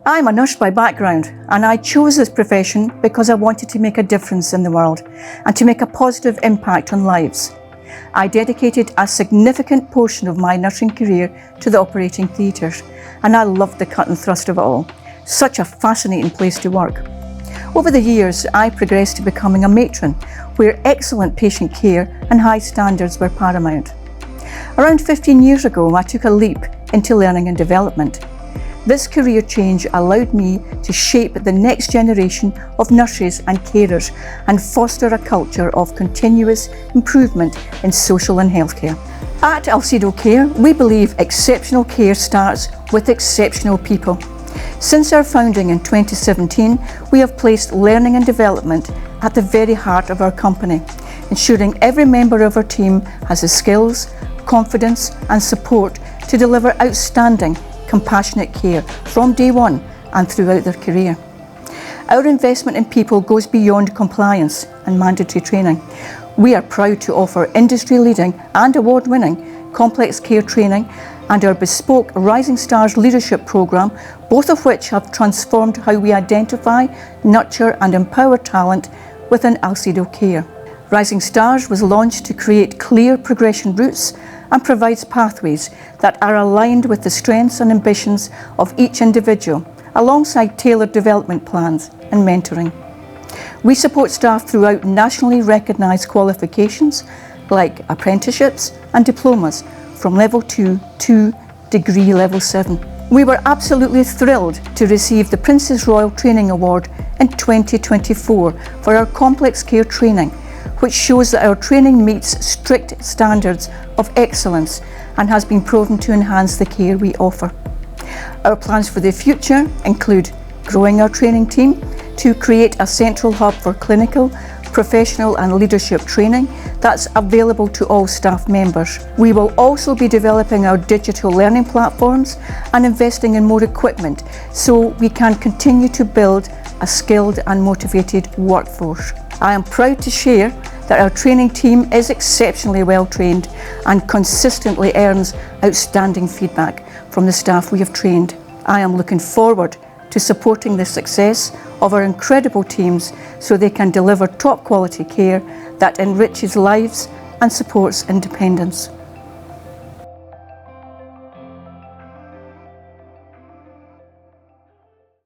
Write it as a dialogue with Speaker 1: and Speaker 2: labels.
Speaker 1: I'm a nurse by background, and I chose this profession because I wanted to make a difference in the world and to make a positive impact on lives. I dedicated a significant portion of my nursing career to the operating theatres, and I loved the cut and thrust of it all. Such a fascinating place to work. Over the years, I progressed to becoming a matron, where excellent patient care and high standards were paramount. Around 15 years ago, I took a leap into learning and development. This career change allowed me to shape the next generation of nurses and carers and foster a culture of continuous improvement in social and healthcare. At Alcedo Care, we believe exceptional care starts with exceptional people. Since our founding in 2017, we have placed learning and development at the very heart of our company, ensuring every member of our team has the skills, confidence and support to deliver outstanding, compassionate care from day one and throughout their career. Our investment in people goes beyond compliance and mandatory training. We are proud to offer industry-leading and award-winning complex care training and our bespoke Rising Stars leadership programme, both of which have transformed how we identify, nurture and empower talent within Alcedo Care. Rising Stars was launched to create clear progression routes and provides pathways that are aligned with the strengths and ambitions of each individual, alongside tailored development plans and mentoring. We support staff throughout nationally recognised qualifications like apprenticeships and diplomas from level 2 to degree level 7. We were absolutely thrilled to receive the Princess Royal Training Award in 2024 for our complex care training, which shows that our training meets strict standards of excellence and has been proven to enhance the care we offer. Our plans for the future include growing our training team to create a central hub for clinical, professional and leadership training that's available to all staff members. We will also be developing our digital learning platforms and investing in more equipment so we can continue to build a skilled and motivated workforce. I am proud to share that our training team is exceptionally well trained and consistently earns outstanding feedback from the staff we have trained. I am looking forward to supporting the success of our incredible teams so they can deliver top quality care that enriches lives and supports independence.